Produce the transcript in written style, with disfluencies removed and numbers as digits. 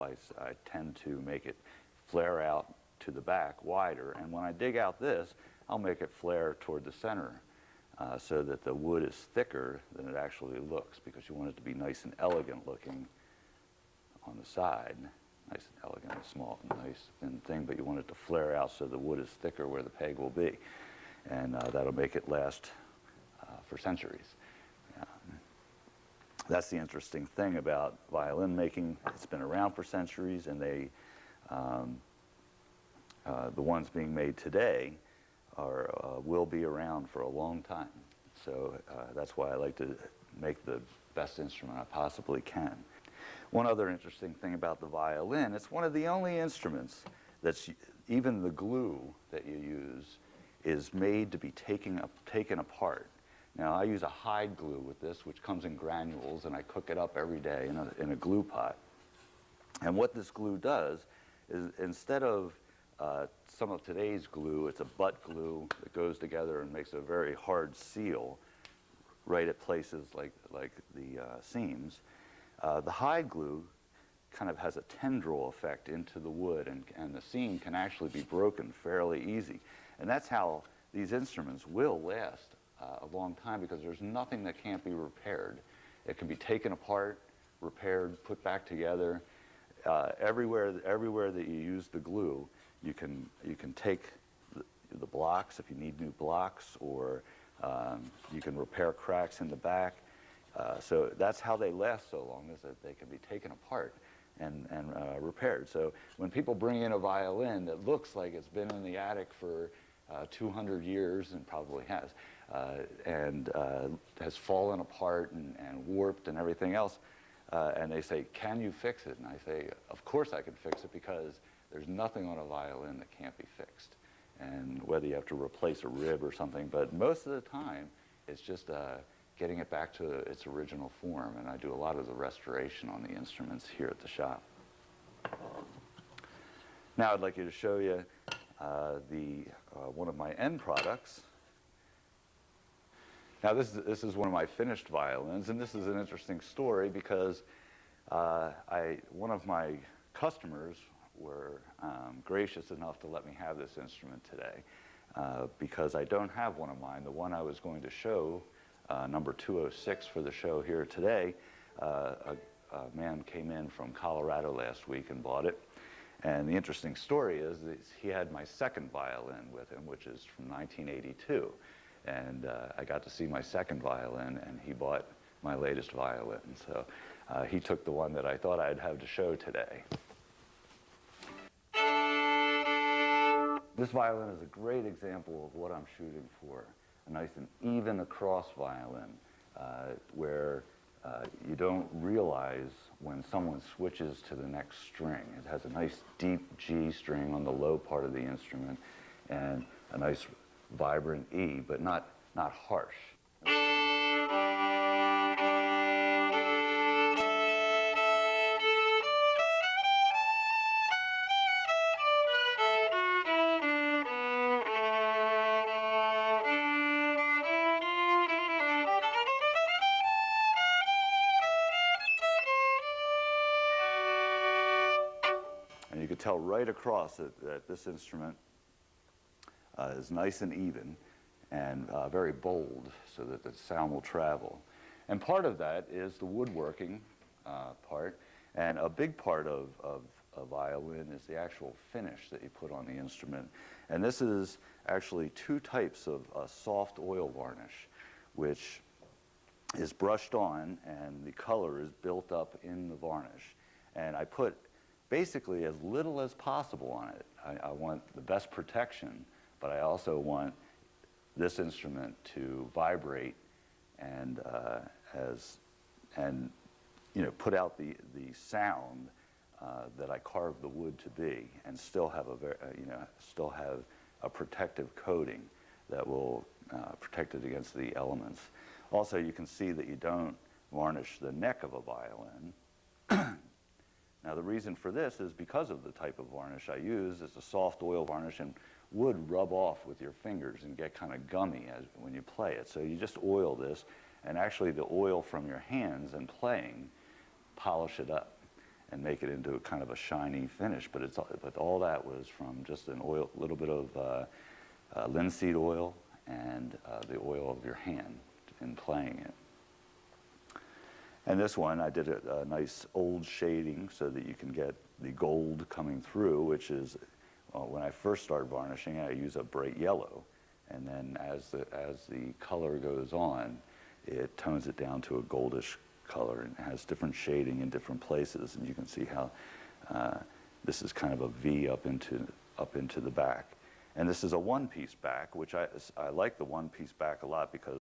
I tend to make it flare out to the back wider, and when I dig out this, I'll make it flare toward the center so that the wood is thicker than it actually looks, because you want it to be nice and elegant looking on the side. Nice and elegant and small and nice thin thing, but you want it to flare out so the wood is thicker where the peg will be, and that'll make it last for centuries. That's the interesting thing about violin making. It's been around for centuries, and the ones being made today will be around for a long time. So that's why I like to make the best instrument I possibly can. One other interesting thing about the violin, it's one of the only instruments that's, even the glue that you use is made to be taken apart. Now, I use a hide glue with this, which comes in granules, and I cook it up every day in a glue pot. And what this glue does is, instead of some of today's glue, it's a butt glue that goes together and makes a very hard seal right at places like the seams. The hide glue kind of has a tendril effect into the wood, and the seam can actually be broken fairly easy. And that's how these instruments will last a long time, because there's nothing that can't be repaired. It can be taken apart, repaired, put back together. Everywhere that you use the glue, you can take the blocks if you need new blocks, or you can repair cracks in the back. So that's how they last so long, is that they can be taken apart and repaired. So when people bring in a violin that looks like it's been in the attic for 200 years, and probably has, and has fallen apart and warped and everything else, and they say, "Can you fix it?" And I say, "Of course I can fix it, because there's nothing on a violin that can't be fixed." And whether you have to replace a rib or something, but most of the time it's just getting it back to its original form, and I do a lot of the restoration on the instruments here at the shop. Now I'd like you to show you one of my end products. Now this is one of my finished violins, and this is an interesting story, because one of my customers were gracious enough to let me have this instrument today, because I don't have one of mine. The one I was going to show, number 206 for the show here today, a man came in from Colorado last week and bought it. And the interesting story is that he had my second violin with him, which is from 1982. And I got to see my second violin, and he bought my latest violin. So he took the one that I thought I'd have to show today. This violin is a great example of what I'm shooting for. A nice and even across violin, where you don't realize when someone switches to the next string. It has a nice deep G string on the low part of the instrument, and a nice vibrant E, but not harsh. And you can tell right across that this instrument is nice and even, and very bold, so that the sound will travel. And part of that is the woodworking part, and a big part of a violin is the actual finish that you put on the instrument. And this is actually two types of soft oil varnish, which is brushed on, and the color is built up in the varnish. And I put basically as little as possible on it. I want the best protection, but I also want this instrument to vibrate and put out the sound that I carved the wood to be, and still have a protective coating that will protect it against the elements. Also, you can see that you don't varnish the neck of a violin. Now, the reason for this is because of the type of varnish I use. It's a soft oil varnish, and would rub off with your fingers and get kind of gummy when you play it. So you just oil this, and actually the oil from your hands and playing polish it up. and make it into a kind of a shiny finish. But all that was from just an oil, little bit of linseed oil and the oil of your hand in playing it. And this one, I did a nice old shading so that you can get the gold coming through, which is, when I first started varnishing, I use a bright yellow. And then as the color goes on, it tones it down to a goldish color and has different shading in different places. And you can see how this is kind of a V up into the back. And this is a one-piece back, which I like the one-piece back a lot because